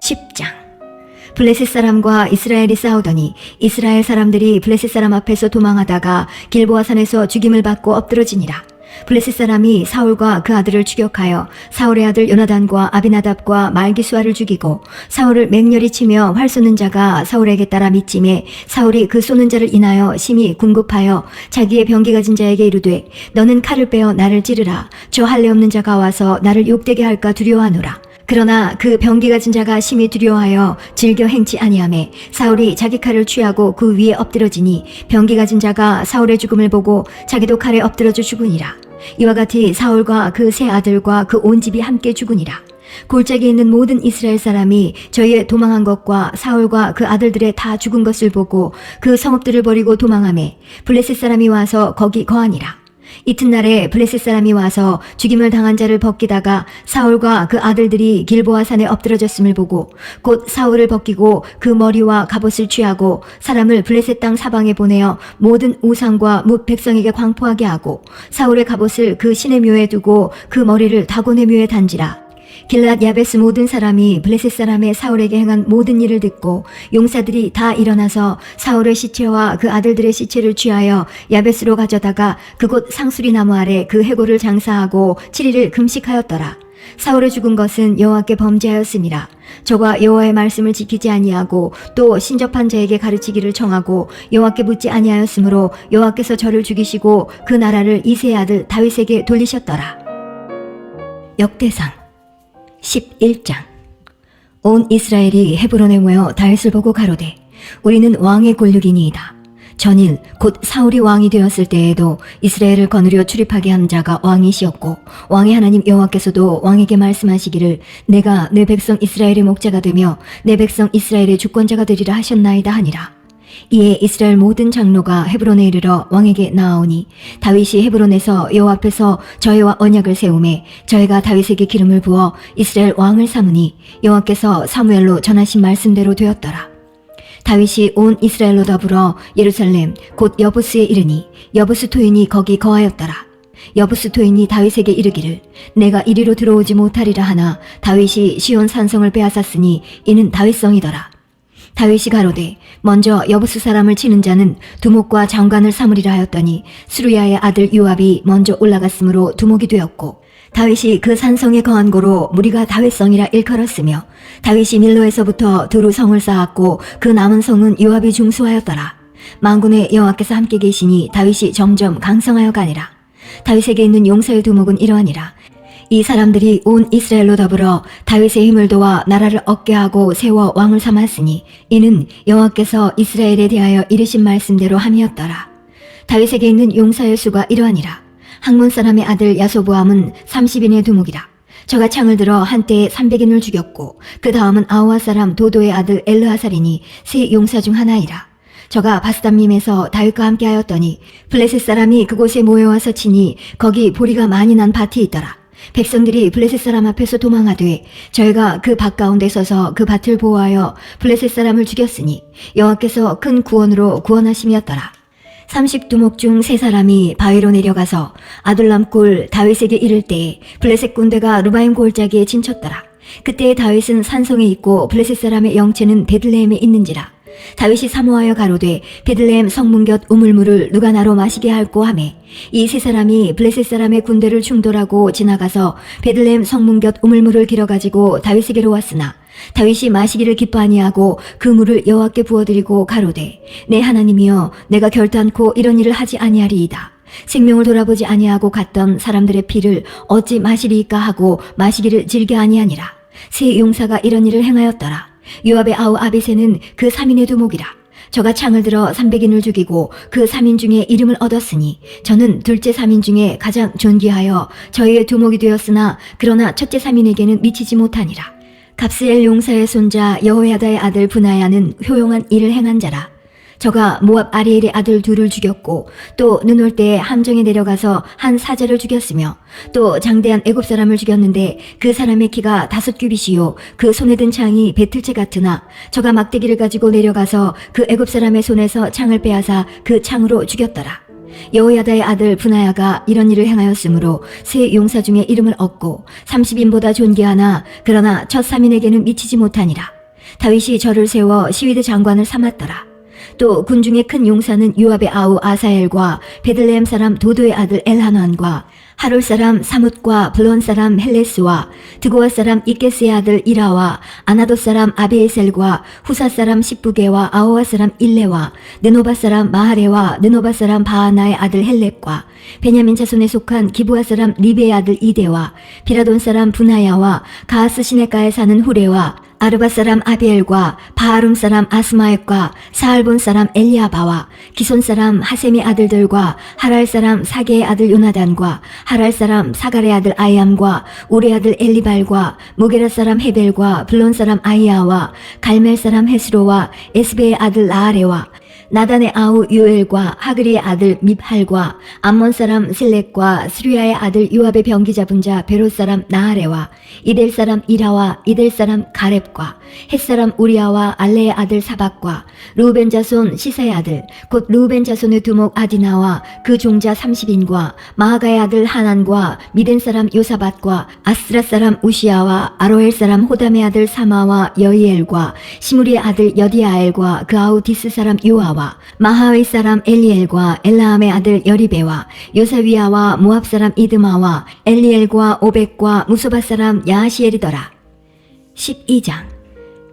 10장. 블레셋 사람과 이스라엘이 싸우더니 이스라엘 사람들이 블레셋 사람 앞에서 도망하다가 길보아 산에서 죽임을 받고 엎드러지니라. 블레셋 사람이 사울과 그 아들을 추격하여 사울의 아들 요나단과 아비나답과 말기수아를 죽이고 사울을 맹렬히 치며 활 쏘는 자가 사울에게 따라 미침해 사울이 그 쏘는 자를 인하여 심히 궁급하여 자기의 병기 가진 자에게 이르되 너는 칼을 빼어 나를 찌르라. 저 할례 없는 자가 와서 나를 욕되게 할까 두려워하노라. 그러나 그 병기 가진 자가 심히 두려워하여 즐겨 행치 아니하매 사울이 자기 칼을 취하고 그 위에 엎드러지니 병기 가진 자가 사울의 죽음을 보고 자기도 칼에 엎드러져 죽으니라. 이와 같이 사울과 그 세 아들과 그 온 집이 함께 죽으니라. 골짜기에 있는 모든 이스라엘 사람이 저희의 도망한 것과 사울과 그 아들들의 다 죽은 것을 보고 그 성읍들을 버리고 도망하매 블레셋 사람이 와서 거기 거하니라. 이튿날에 블레셋 사람이 와서 죽임을 당한 자를 벗기다가 사울과 그 아들들이 길보아 산에 엎드러졌음을 보고 곧 사울을 벗기고 그 머리와 갑옷을 취하고 사람을 블레셋 땅 사방에 보내어 모든 우상과 뭇 백성에게 광포하게 하고 사울의 갑옷을 그 신의 묘에 두고 그 머리를 다곤의 묘에 단지라. 길랏 야베스 모든 사람이 블레셋 사람의 사울에게 행한 모든 일을 듣고 용사들이 다 일어나서 사울의 시체와 그 아들들의 시체를 취하여 야베스로 가져다가 그곳 상수리 나무 아래 그 해골을 장사하고 7일을 금식하였더라. 사울의 죽은 것은 여호와께 범죄하였음이라. 저가 여호와의 말씀을 지키지 아니하고 또 신접한 자에게 가르치기를 청하고 여호와께 묻지 아니하였으므로 여호와께서 저를 죽이시고 그 나라를 이새의 아들 다윗에게 돌리셨더라. 역대상 11장. 온 이스라엘이 헤브론에 모여 다윗을 보고 가로되 우리는 왕의 권력이니이다. 전일 곧 사울이 왕이 되었을 때에도 이스라엘을 거느려 출입하게 한 자가 왕이시었고 왕의 하나님 여호와께서도 왕에게 말씀하시기를 내가 내 백성 이스라엘의 목자가 되며 내 백성 이스라엘의 주권자가 되리라 하셨나이다 하니라. 이에 이스라엘 모든 장로가 헤브론에 이르러 왕에게 나아오니 다윗이 헤브론에서 여호와 앞에서 저희와 언약을 세우매 저희가 다윗에게 기름을 부어 이스라엘 왕을 삼으니 여호와께서 사무엘로 전하신 말씀대로 되었더라. 다윗이 온 이스라엘로 더불어 예루살렘 곧 여부스에 이르니 여부스 토인이 거기 거하였더라. 여부스 토인이 다윗에게 이르기를 내가 이리로 들어오지 못하리라 하나 다윗이 시온 산성을 빼앗았으니 이는 다윗성이더라. 다윗이 가로되 먼저 여부스 사람을 치는 자는 두목과 장관을 삼으리라 하였더니 수루야의 아들 요압이 먼저 올라갔으므로 두목이 되었고 다윗이 그 산성에 거한 고로 무리가 다윗성이라 일컬었으며 다윗이 밀로에서부터 두루 성을 쌓았고 그 남은 성은 요압이 중수하였더라. 만군의 여호와께서 함께 계시니 다윗이 점점 강성하여 가니라. 다윗에게 있는 용사의 두목은 이러하니라. 이 사람들이 온 이스라엘로 더불어 다윗의 힘을 도와 나라를 얻게 하고 세워 왕을 삼았으니 이는 여호와께서 이스라엘에 대하여 이르신 말씀대로 함이었더라. 다윗에게 있는 용사의 수가 이러하니라. 학몬 사람의 아들 야소보암은 30인의 두목이라. 저가 창을 들어 한때에 300인을 죽였고 그 다음은 아우아 사람 도도의 아들 엘르하살이니 세 용사 중 하나이라. 저가 바스담림에서 다윗과 함께 하였더니 블레셋 사람이 그곳에 모여와서 치니 거기 보리가 많이 난 밭이 있더라. 백성들이 블레셋 사람 앞에서 도망하되 저희가 그 밭 가운데 서서 그 밭을 보호하여 블레셋 사람을 죽였으니 여호와께서 큰 구원으로 구원하심이었더라. 30두목 중 3사람이 바위로 내려가서 아둘람 꿀 다윗에게 이를 때에 블레셋 군대가 루바임 골짜기에 진쳤더라. 그때 다윗은 산성에 있고 블레셋 사람의 영체는 베들레헴에 있는지라. 다윗이 사모하여 가로되 베들레헴 성문 곁 우물물을 누가 나로 마시게 할꼬 하매 이 3사람이 블레셋 사람의 군대를 충돌하고 지나가서 베들레헴 성문 곁 우물물을 길어가지고 다윗에게로 왔으나 다윗이 마시기를 기뻐 아니하고 그 물을 여호와께 부어드리고 가로되 내 하나님이여 내가 결단코 이런 일을 하지 아니하리이다. 생명을 돌아보지 아니하고 갔던 사람들의 피를 어찌 마시리이까 하고 마시기를 즐겨 아니하니라. 세 용사가 이런 일을 행하였더라. 요압의 아우 아비새는 그 3인의 두목이라. 저가 창을 들어 300인을 죽이고 그 3인 중에 이름을 얻었으니 저는 둘째 3인 중에 가장 존귀하여 저희의 두목이 되었으나 그러나 첫째 3인에게는 미치지 못하니라. 갑스엘 용사의 손자 여호야다의 아들 브나야는 효용한 일을 행한 자라. 저가 모압 아리엘의 아들 둘을 죽였고 또 눈 올 때에 함정에 내려가서 한 사자를 죽였으며 또 장대한 애굽 사람을 죽였는데 그 사람의 키가 5규빗이요 그 손에 든 창이 배틀채 같으나 저가 막대기를 가지고 내려가서 그 애굽 사람의 손에서 창을 빼앗아 그 창으로 죽였더라. 여호야다의 아들 브나야가 이런 일을 행하였으므로 세 용사 중에 이름을 얻고 30인보다 존귀하나 그러나 첫 3인에게는 미치지 못하니라. 다윗이 저를 세워 시위대 장관을 삼았더라. 또 군중의 큰 용사는 요압의 아우 아사엘과 베들레헴 사람 도도의 아들 엘하난과 하롤 사람 사뭇과 블론 사람 헬레스와 드고아 사람 이게스의 아들 이라와 아나도 사람 아비에셀과 후사 사람 십부게와 아호와 사람 일레와 느노바 사람 마하레와 느노바 사람 바하나의 아들 헬렉과 베냐민 자손에 속한 기브아 사람 리베의 아들 이데와 비라돈 사람 분하야와 가하스 시내가에 사는 후레와 아르바 사람 아비엘과 바하룸 사람 아스마액과 사알본 사람 엘리아바와 기손 사람 하셈의 아들들과 하랄 사람 사게의 아들 요나단과 하랄 사람 사갈의 아들 아이암과 우리 아들 엘리발과 무게라 사람 헤벨과 블론 사람 아이야와 갈멜 사람 헤스로와 에스베의 아들 라아레와 나단의 아우 요엘과 하그리의 아들 밉할과 암몬 사람 실렉과 스루야의 아들 요압의 병기 잡은 자 베롯 사람 나하레와 이델 사람 이라와 이델 사람 가렙과 헷 사람 우리아와 알레의 아들 사박과 루벤 자손 시사의 아들 곧 루벤 자손의 두목 아디나와 그 종자 30인과 마하가의 아들 하난과 미덴 사람 요사밧과 아스라 사람 우시아와 아로엘 사람 호담의 아들 사마와 여이엘과 시무리의 아들 여디아엘과 그 아우 디스 사람 요아와 마하의 사람 엘리엘과 엘라함의 아들 여리베와 요사위아와 모압 사람 이드마와 엘리엘과 오벡과 무소바 사람 야하시엘이더라. 12장.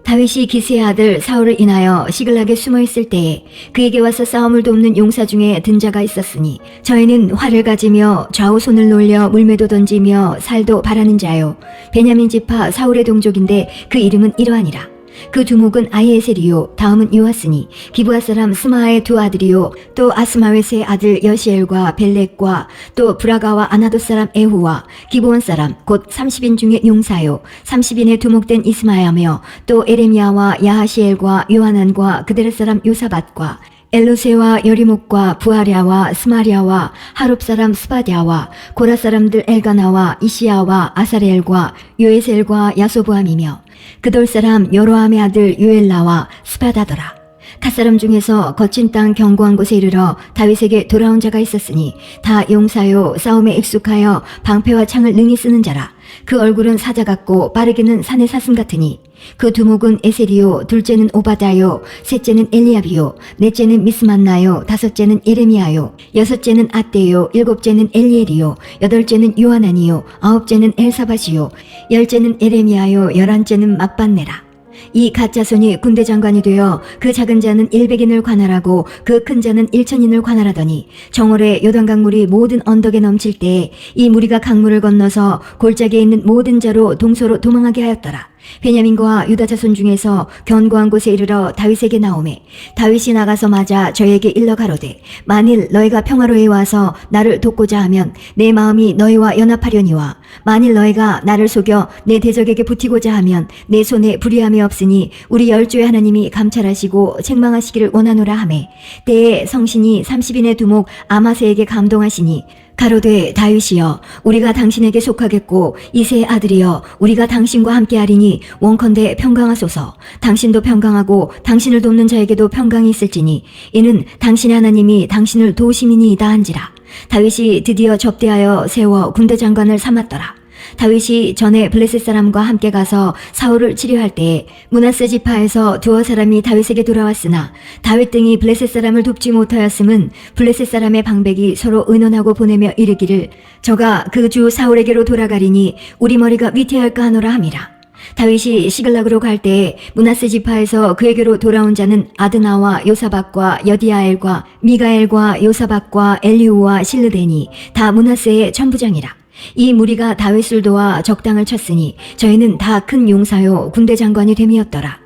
다윗이 기스의 아들 사울을 인하여 시글락에 숨어있을 때에 그에게 와서 싸움을 돕는 용사 중에 든 자가 있었으니 저희는 활을 가지며 좌우 손을 놀려 물매도 던지며 살도 바라는 자요 베냐민 지파 사울의 동족인데 그 이름은 이러하니라. 그 두목은 아이에셀이요 다음은 요아스니 기브아 사람 스마아의 두 아들이요 또 아스마웨스의 아들 여시엘과 벨렉과 또 브라가와 아나도 사람 에후와 기브온 사람 곧 30인 중에 용사요 30인의 두목된 이스마야며 또 에레미야와 야하시엘과 요하난과 그들의 사람 요사밧과 엘루세와 여리목과 부아랴와 스마랴와 하룹 사람 스바랴와 고라 사람들 엘가나와 이시야와 아사렐과 요에셀과 야소부함이며 그돌 사람 여로함의 아들 요엘라와 스바다더라. 갓사람 중에서 거친 땅 견고한 곳에 이르러 다윗에게 돌아온 자가 있었으니 다 용사요 싸움에 익숙하여 방패와 창을 능히 쓰는 자라. 그 얼굴은 사자 같고 빠르게는 산의 사슴 같으니 그 두목은 에셀이요 둘째는 오바다요 셋째는 엘리압이요 넷째는 미스만나요 다섯째는 예레미야요 여섯째는 아떼요 일곱째는 엘리엘이요 여덟째는 요하난이요 아홉째는 엘사밧이요 열째는 에레미야요 열한째는 막반네라. 이 갓자손이 군대 장관이 되어 그 작은 자는 100인을 관할하고 그 큰 자는 1000인을 관할하더니 정월에 요단강물이 모든 언덕에 넘칠 때에 이 무리가 강물을 건너서 골짜기에 있는 모든 자로 동서로 도망하게 하였더라. 베냐민과 유다 자손 중에서 견고한 곳에 이르러 다윗에게 나오매 다윗이 나가서 맞아 저에게 일러 가로되 만일 너희가 평화로에 와서 나를 돕고자 하면 내 마음이 너희와 연합하려니와 만일 너희가 나를 속여 내 대적에게 붙이고자 하면 내 손에 불의함이 없으니 우리 열조의 하나님이 감찰하시고 책망하시기를 원하노라 하매 때에 성신이 30인의 두목 아마세에게 감동하시니 가로되 다윗이여 우리가 당신에게 속하겠고 이새의 아들이여 우리가 당신과 함께하리니 원컨대 평강하소서. 당신도 평강하고 당신을 돕는 자에게도 평강이 있을지니 이는 당신의 하나님이 당신을 도우심이니이다 한지라. 다윗이 드디어 접대하여 세워 군대 장관을 삼았더라. 다윗이 전에 블레셋 사람과 함께 가서 사울을 치료할 때에 므낫세 지파에서 두어 사람이 다윗에게 돌아왔으나 다윗 등이 블레셋 사람을 돕지 못하였음은 블레셋 사람의 방백이 서로 의논하고 보내며 이르기를 저가 그 주 사울에게로 돌아가리니 우리 머리가 위태할까 하노라 함이라. 다윗이 시글락으로 갈 때에 므낫세 지파에서 그에게로 돌아온 자는 아드나와 요사박과 여디아엘과 미가엘과 요사박과 엘리우와 실르데니 다 므낫세의 천부장이라. 이 무리가 다윗을 도와 적당을 쳤으니 저희는 다 큰 용사요 군대 장관이 됨이었더라.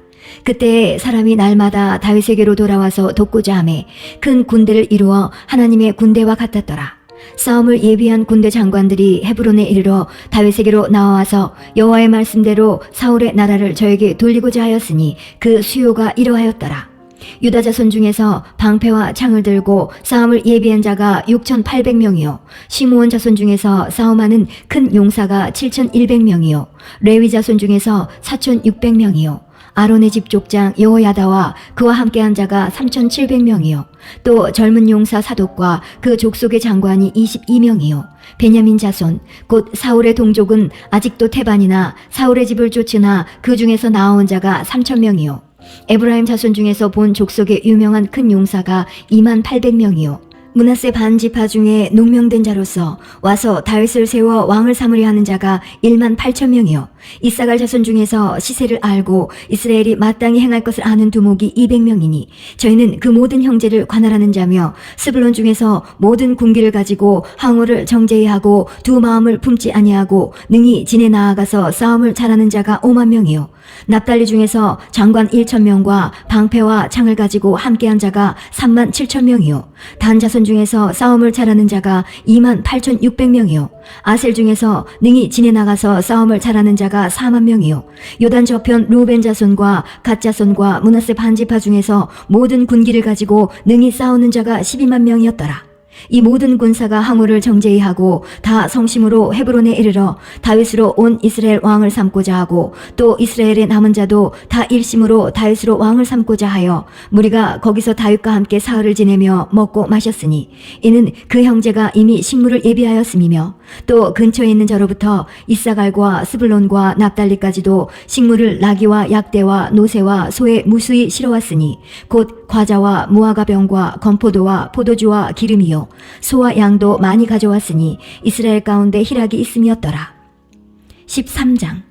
그때 사람이 날마다 다윗에게로 돌아와서 돕고자 하매 큰 군대를 이루어 하나님의 군대와 같았더라. 싸움을 예비한 군대 장관들이 헤브론에 이르러 다윗에게로 나와서 여호와의 말씀대로 사울의 나라를 저에게 돌리고자 하였으니 그 수요가 이러하였더라. 유다 자손 중에서 방패와 창을 들고 싸움을 예비한 자가 6800명이요 시므온 자손 중에서 싸움하는 큰 용사가 7100명이요 레위 자손 중에서 4600명이요 아론의 집 족장 여호야다와 그와 함께한 자가 3,700명이요 또 젊은 용사 사독과 그 족속의 장관이 22명이요 베냐민 자손 곧 사울의 동족은 아직도 태반이나 사울의 집을 쫓으나 그 중에서 나온 자가 3,000명이요 에브라임 자손 중에서 본 족속의 유명한 큰 용사가 28,000명이요 므낫세 반지파 중에 농명된 자로서 와서 다윗을 세워 왕을 삼으려 하는 자가 18,000명이요 이사갈 자손 중에서 시세를 알고 이스라엘이 마땅히 행할 것을 아는 두목이 200명이니 저희는 그 모든 형제를 관할하는 자며 스불론 중에서 모든 군기를 가지고 항우를 정제히 하고 두 마음을 품지 아니하고 능히 진에 나아가서 싸움을 잘하는 자가 50,000명이요 납달리 중에서 장관 1,000명과 방패와 창을 가지고 함께한 자가 37,000명이요 단 자손 중에서 싸움을 잘하는 자가 28,600명이요 아셀 중에서 능히 진에 나가서 싸움을 잘하는 자가 40,000명이요 요단 저편 루벤 자손과 갓 자손과 므낫세 반지파 중에서 모든 군기를 가지고 능히 싸우는 자가 120,000명이었더라. 이 모든 군사가 항우를 정제히 하고 다 성심으로 헤브론에 이르러 다윗으로 온 이스라엘 왕을 삼고자 하고 또 이스라엘의 남은 자도 다 일심으로 다윗으로 왕을 삼고자 하여 무리가 거기서 다윗과 함께 사흘을 지내며 먹고 마셨으니 이는 그 형제가 이미 식물을 예비하였음이며 또 근처에 있는 저로부터 이사갈과 스불론과 납달리까지도 식물을 나귀와 약대와 노새와 소에 무수히 실어왔으니 곧 과자와 무화과 병과 건포도와 포도주와 기름이요 소와 양도 많이 가져왔으니 이스라엘 가운데 희락이 있음이었더라. 13장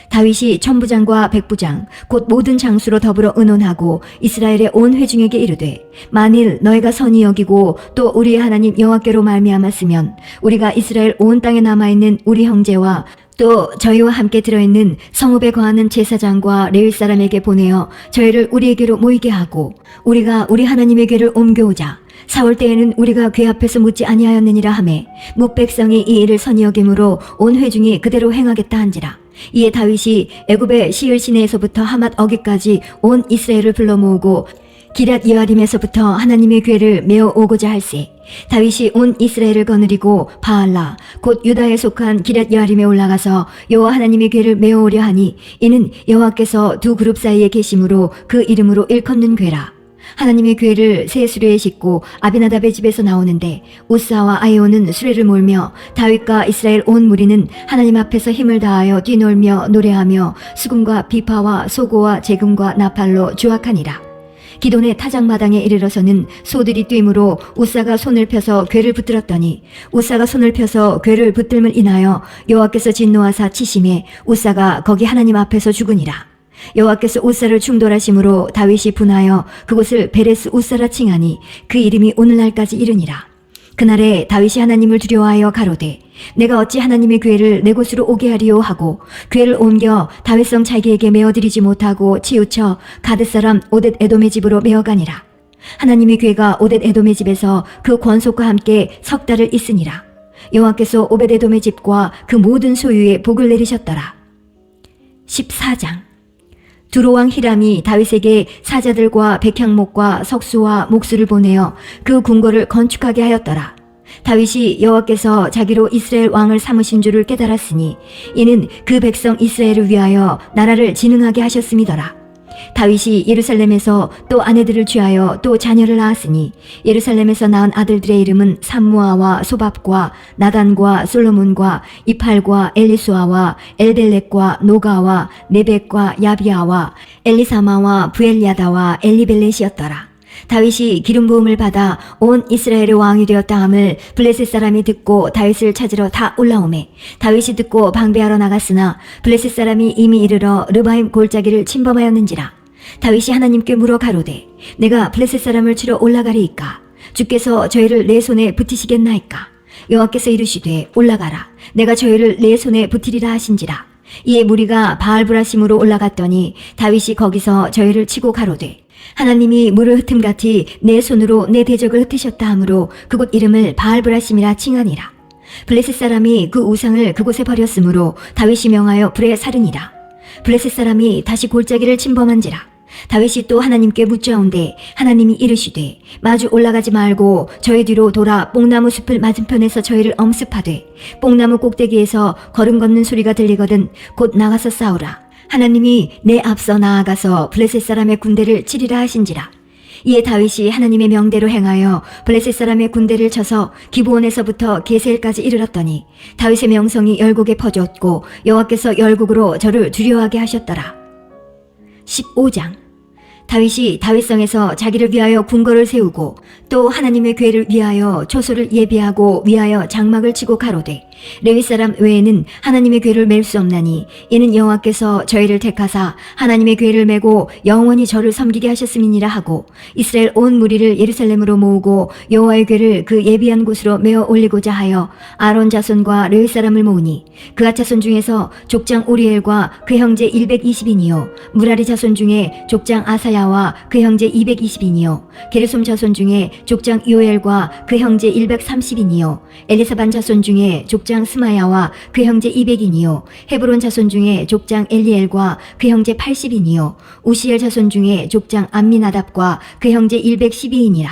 다윗이 천부장과 백부장 곧 모든 장수로 더불어 의논하고 이스라엘의 온 회중에게 이르되 만일 너희가 선히 여기고 또 우리의 하나님 여호와께로 말미암았으면 우리가 이스라엘 온 땅에 남아있는 우리 형제와 또 저희와 함께 들어있는 성읍에 거하는 제사장과 레위 사람에게 보내어 저희를 우리에게로 모이게 하고 우리가 우리 하나님의 궤를 옮겨오자. 사울 때에는 우리가 궤 앞에서 묻지 아니하였느니라 하매 뭇 백성이 이 일을 선히 여김으로 온 회중이 그대로 행하겠다 한지라. 이에 다윗이 애굽의 시을 시내에서부터 하맛 어기까지 온 이스라엘을 불러 모으고 기럇 여아림에서부터 하나님의 궤를 메어 오고자 할세. 다윗이 온 이스라엘을 거느리고 바알라 곧 유다에 속한 기럇 여아림에 올라가서 여호와 하나님의 궤를 메어 오려 하니 이는 여호와께서 두 그룹 사이에 계심으로 그 이름으로 일컫는 궤라. 하나님의 궤를 새 수레에 싣고 아비나답의 집에서 나오는데 우사와 아이오는 수레를 몰며 다윗과 이스라엘 온 무리는 하나님 앞에서 힘을 다하여 뛰놀며 노래하며 수금과 비파와 소고와 재금과 나팔로 주악하니라. 기돈의 타작마당에 이르러서는 소들이 뛰므로 우사가 손을 펴서 궤를 붙들었더니 우사가 손을 펴서 궤를 붙들물 인하여 여호와께서 진노하사 치심에 우사가 거기 하나님 앞에서 죽으니라. 여호와께서 우사를 충돌하심으로 다윗이 분하여 그곳을 베레스 우사라 칭하니 그 이름이 오늘날까지 이르니라. 그날에 다윗이 하나님을 두려워하여 가로되 내가 어찌 하나님의 궤를 내 곳으로 오게 하리요 하고 궤를 옮겨 다윗성 자기에게 메어드리지 못하고 치우쳐 가드 사람 오뎃 에돔의 집으로 메어가니라. 하나님의 궤가 오뎃 에돔의 집에서 그 권속과 함께 석 달을 있으니라. 여호와께서 오벳 에돔의 집과 그 모든 소유에 복을 내리셨더라. 14장 두로왕 히람이 다윗에게 사자들과 백향목과 석수와 목수를 보내어 그 궁궐을 건축하게 하였더라. 다윗이 여호와께서 자기로 이스라엘 왕을 삼으신 줄을 깨달았으니 이는 그 백성 이스라엘을 위하여 나라를 진흥하게 하셨음이더라. 다윗이 예루살렘에서 또 아내들을 취하여 또 자녀를 낳았으니 예루살렘에서 낳은 아들들의 이름은 삼무아와 소밥과 나단과 솔로몬과 이팔과 엘리수아와 엘벨렉과 노가와 네벡과 야비아와 엘리사마와 부엘야다와 엘리벨렛이었더라. 다윗이 기름 부음을 받아 온 이스라엘의 왕이 되었다 함을 블레셋 사람이 듣고 다윗을 찾으러 다 올라오매 다윗이 듣고 방배하러 나갔으나 블레셋 사람이 이미 이르러 르바임 골짜기를 침범하였는지라. 다윗이 하나님께 물어 가로되 내가 블레셋 사람을 치러 올라가리이까 주께서 저희를 내 손에 붙이시겠나이까. 여호와께서 이르시되 올라가라 내가 저희를 내 손에 붙이리라 하신지라. 이에 무리가 바알브라심으로 올라갔더니 다윗이 거기서 저희를 치고 가로되 하나님이 물을 흩음같이 내 손으로 내 대적을 흩으셨다 하므로 그곳 이름을 바알브라심이라 칭하니라. 블레셋 사람이 그 우상을 그곳에 버렸으므로 다윗이 명하여 불에 사르니라. 블레셋 사람이 다시 골짜기를 침범한지라. 다윗이 또 하나님께 묻자온데 하나님이 이르시되 마주 올라가지 말고 저희 뒤로 돌아 뽕나무 숲을 맞은편에서 저희를 엄습하되 뽕나무 꼭대기에서 걸음 걷는 소리가 들리거든 곧 나가서 싸우라. 하나님이 내 앞서 나아가서 블레셋 사람의 군대를 치리라 하신지라. 이에 다윗이 하나님의 명대로 행하여 블레셋 사람의 군대를 쳐서 기브온에서부터 게셀까지 이르렀더니 다윗의 명성이 열국에 퍼졌고 여호와께서 열국으로 저를 두려워하게 하셨더라. 15장. 다윗이 다윗성에서 자기를 위하여 궁궐을 세우고 또 하나님의 궤를 위하여 초소를 예비하고 위하여 장막을 치고 가로되 레위 사람 외에는 하나님의 궤를 맬 수 없나니 이는 여호와께서 저희를 택하사 하나님의 궤를 메고 영원히 저를 섬기게 하셨음이니라 하고 이스라엘 온 무리를 예루살렘으로 모으고 여호와의 궤를 그 예비한 곳으로 메어 올리고자 하여 아론 자손과 레위 사람을 모으니 그앗 자손 중에서 족장 우리엘과 그 형제 120인이요 무라리 자손 중에 족장 아사야와 그 형제 220인이요 게르솜 자손 중에 족장 요엘과 그 형제 130인이요 엘리사반 자손 중에 족장 스마야와 그 형제 200인이요 헤브론 자손 중에 족장 엘리엘과 그 형제 80인이요 우시엘 자손 중에 족장 암미나답과 그 형제 112인이라.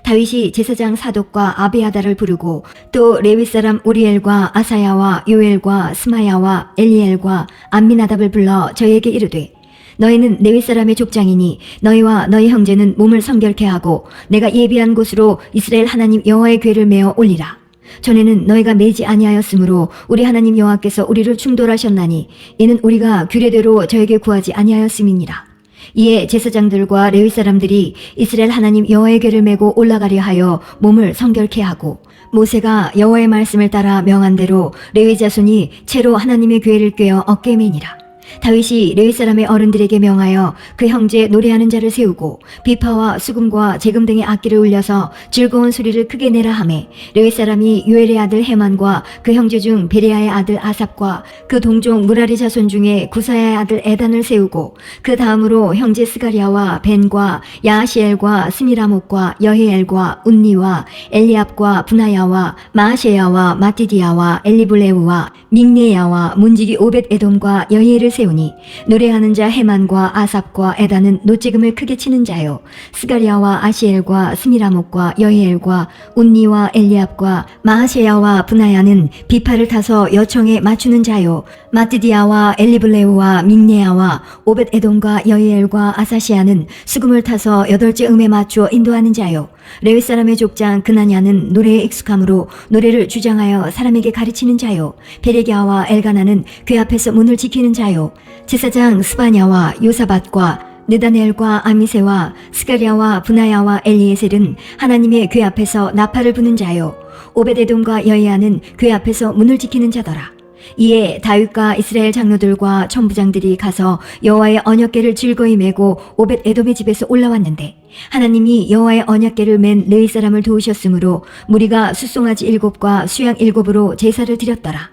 다윗이 제사장 사독과 아비아다를 부르고 또 레위 사람 우리엘과 아사야와 요엘과 스마야와 엘리엘과 암미나답을 불러 저에게 이르되 너희는 레위 사람의 족장이니 너희와 너희 형제는 몸을 성결케 하고 내가 예비한 곳으로 이스라엘 하나님 여호와의 궤를 메어 올리라. 전에는 너희가 매지 아니하였으므로 우리 하나님 여호와께서 우리를 충돌하셨나니 이는 우리가 규례대로 저에게 구하지 아니하였음이니라. 이에 제사장들과 레위 사람들이 이스라엘 하나님 여호와의 궤를 메고 올라가려 하여 몸을 성결케 하고 모세가 여호와의 말씀을 따라 명한 대로 레위 자손이 채로 하나님의 궤를 꿰어 어깨에 매니라. 다윗이 레위 사람의 어른들에게 명하여 그 형제 노래하는 자를 세우고 비파와 수금과 제금 등의 악기를 울려서 즐거운 소리를 크게 내라 하매 레위 사람이 요엘의 아들 헤만과 그 형제 중 베레야의 아들 아삽과 그 동족 무라리 자손 중에 구사야의 아들 에단을 세우고 그 다음으로 형제 스가랴와 벤과 야하시엘과 스미라목과 여히엘과 운니와 엘리압과 분하야와 마아셰야와 마띠디야와 엘리블레우와 믹네야와 문지기 오벳 에돔과 여히엘을 세우니 노래하는 자 헤만과 아삽과 에단은 노재금을 크게 치는 자요 스가랴와 아시엘과 스미라목과 여히엘과 운니와 엘리압과 마아셰야와 분하야는 비파를 타서 여청에 맞추는 자요 마띠디야와 엘리블레우와 믹네야와 오벳 에돔과 여히엘과 아사시아는 수금을 타서 8째 음에 맞추어 인도하는 자요 레위 사람의 족장 그나냐는 노래에 익숙함으로 노래를 주장하여 사람에게 가르치는 자요 베레기야와 엘가나는 궤 앞에서 문을 지키는 자요 제사장 스바냐와 요사밧과 느다넬과 아미세와 스가랴와 분하야와 엘리에셀은 하나님의 궤 앞에서 나팔을 부는 자요 오벳에돔과 여히야는 궤 앞에서 문을 지키는 자더라. 이에 다윗과 이스라엘 장로들과 천부장들이 가서 여호와의 언약궤를 즐거이 메고 오벳 에돔의 집에서 올라왔는데 하나님이 여호와의 언약궤를 맨 레위 사람을 도우셨으므로 무리가 숫송아지 7과 수양 7으로 제사를 드렸더라.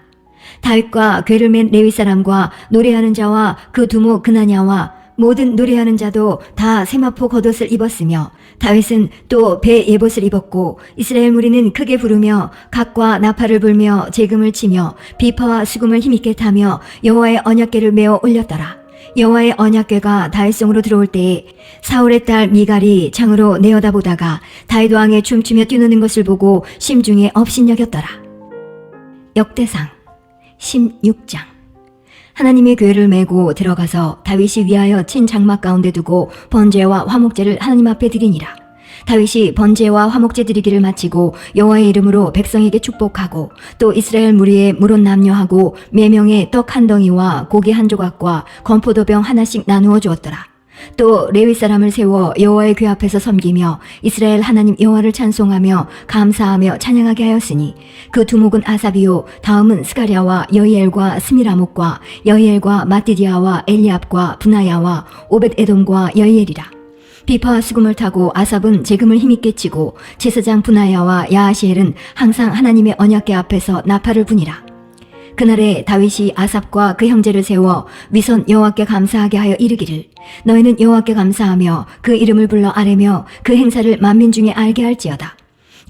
다윗과 궤를 맨 레위 사람과 노래하는 자와 그 두목 그나냐와 모든 노래하는 자도 다 세마포 겉옷을 입었으며 다윗은 또 배 예봇을 입었고 이스라엘 무리는 크게 부르며 각과 나팔을 불며 재금을 치며 비파와 수금을 힘있게 타며 여호와의 언약궤를 메어 올렸더라. 여호와의 언약궤가 다윗성으로 들어올 때에 사울의 딸 미갈이 창으로 내어다보다가 다윗 왕의 춤추며 뛰노는 것을 보고 심중에 업신여겼더라. 역대상 16장. 하나님의 궤를 메고 들어가서 다윗이 위하여 친 장막 가운데 두고 번제와 화목제를 하나님 앞에 드리니라. 다윗이 번제와 화목제 드리기를 마치고 여호와의 이름으로 백성에게 축복하고 또 이스라엘 무리의 물은 남녀하고 매명의 떡 한 덩이와 고기 한 조각과 건포도병 하나씩 나누어 주었더라. 또 레위 사람을 세워 여호와의 궤 앞에서 섬기며 이스라엘 하나님 여호와를 찬송하며 감사하며 찬양하게 하였으니 그 두목은 아삽이요 다음은 스가랴와 여히엘과 스미라목과 여히엘과 마띠디야와 엘리압과 분하야와 오벳 에돔과 여히엘이라. 비파와 수금을 타고 아삽은 재금을 힘있게 치고 제사장 분하야와 야하시엘은 항상 하나님의 언약궤 앞에서 나팔을 부니라. 그날에 다윗이 아삽과 그 형제를 세워 위선 여호와께 감사하게 하여 이르기를 너희는 여호와께 감사하며 그 이름을 불러 아뢰며 그 행사를 만민 중에 알게 할지어다.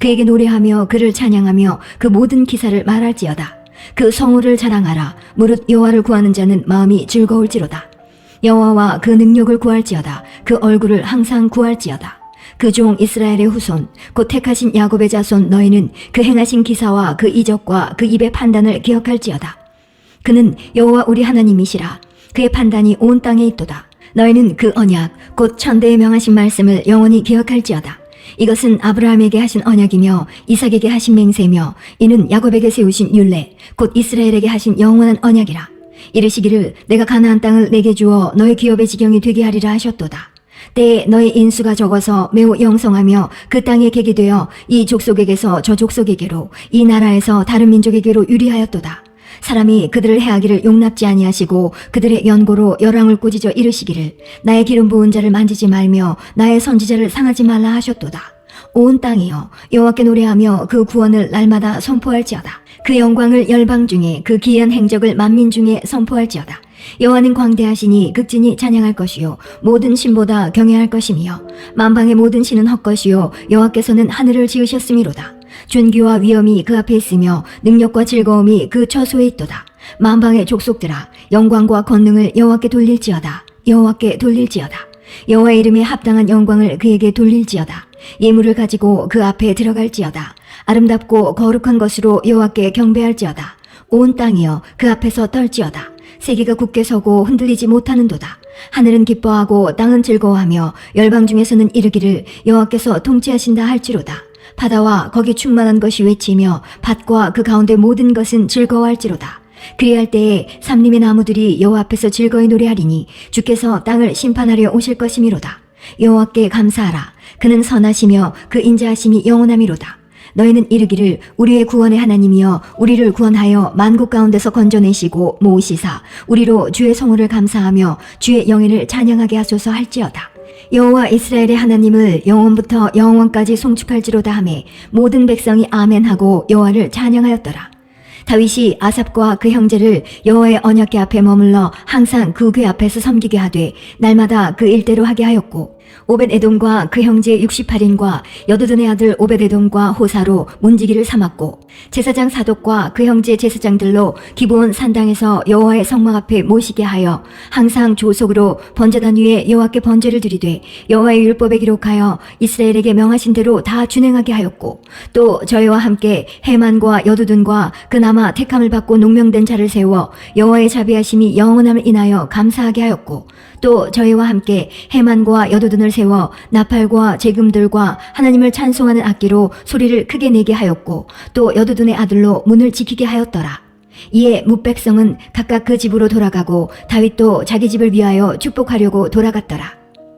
그에게 노래하며 그를 찬양하며 그 모든 기사를 말할지어다. 그 성호를 자랑하라. 무릇 여호와를 구하는 자는 마음이 즐거울지로다. 여호와와 그 능력을 구할지어다. 그 얼굴을 항상 구할지어다. 그 종 이스라엘의 후손 곧 택하신 야곱의 자손 너희는 그 행하신 기사와 그 이적과 그 입의 판단을 기억할지어다. 그는 여호와 우리 하나님이시라. 그의 판단이 온 땅에 있도다. 너희는 그 언약 곧 천대에 명하신 말씀을 영원히 기억할지어다. 이것은 아브라함에게 하신 언약이며 이삭에게 하신 맹세며 이는 야곱에게 세우신 율례 곧 이스라엘에게 하신 영원한 언약이라. 이르시기를 내가 가나안 땅을 내게 주어 너의 기업의 지경이 되게 하리라 하셨도다. 때에 너의 인수가 적어서 매우 영성하며 그 땅에 객이 되어 이 족속에게서 저 족속에게로 이 나라에서 다른 민족에게로 유리하였도다. 사람이 그들을 해하기를 용납지 아니하시고 그들의 연고로 열왕을 꾸짖어 이르시기를 나의 기름 부은 자를 만지지 말며 나의 선지자를 상하지 말라 하셨도다. 온 땅이여 여호와께 노래하며 그 구원을 날마다 선포할지어다. 그 영광을 열방 중에 그 기이한 행적을 만민 중에 선포할지어다. 여호와는 광대하시니 극진히 찬양할 것이요 모든 신보다 경외할 것이며 만방의 모든 신은 헛것이요 여호와께서는 하늘을 지으셨음이로다. 존귀와 위엄이 그 앞에 있으며 능력과 즐거움이 그 처소에 있도다. 만방의 족속들아 영광과 권능을 여호와께 돌릴지어다. 여호와께 돌릴지어다. 여호와의 이름에 합당한 영광을 그에게 돌릴지어다. 예물을 가지고 그 앞에 들어갈지어다. 아름답고 거룩한 것으로 여호와께 경배할지어다. 온 땅이여 그 앞에서 떨지어다. 세계가 굳게 서고 흔들리지 못하는도다. 하늘은 기뻐하고 땅은 즐거워하며 열방 중에서는 이르기를 여호와께서 통치하신다 할지로다. 바다와 거기 충만한 것이 외치며 밭과 그 가운데 모든 것은 즐거워할지로다. 그리할 때에 삼림의 나무들이 여호와 앞에서 즐거이 노래하리니 주께서 땅을 심판하려 오실 것이미로다. 여호와께 감사하라. 그는 선하시며 그 인자하심이 영원하미로다. 너희는 이르기를 우리의 구원의 하나님이여 우리를 구원하여 만국 가운데서 건져내시고 모으시사 우리로 주의 성호를 감사하며 주의 영예를 찬양하게 하소서 할지어다. 여호와 이스라엘의 하나님을 영원부터 영원까지 송축할지로다 하매 모든 백성이 아멘하고 여호와를 찬양하였더라. 다윗이 아삽과 그 형제를 여호와의 언약궤 앞에 머물러 항상 그 궤 앞에서 섬기게 하되 날마다 그 일대로 하게 하였고 오벳에돔과 그 형제 68인과 여두둔의 아들 오벳에돔과 호사로 문지기를 삼았고 제사장 사독과 그 형제 제사장들로 기브온 산당에서 여호와의 성막 앞에 모시게 하여 항상 조속으로 번제단 위에 여호와께 번제를 드리되 여호와의 율법에 기록하여 이스라엘에게 명하신 대로 다 준행하게 하였고 또 저희와 함께 해만과 여두둔과 그 남아 택함을 받고 농명된 자를 세워 여호와의 자비하심이 영원함을 인하여 감사하게 하였고 또 저희와 함께 해만과 여두둔을 세워 나팔과 제금들과 하나님을 찬송하는 악기로 소리를 크게 내게 하였고 또 여두둔의 아들로 문을 지키게 하였더라. 이에 뭇백성은 각각 그 집으로 돌아가고 다윗도 자기 집을 위하여 축복하려고 돌아갔더라.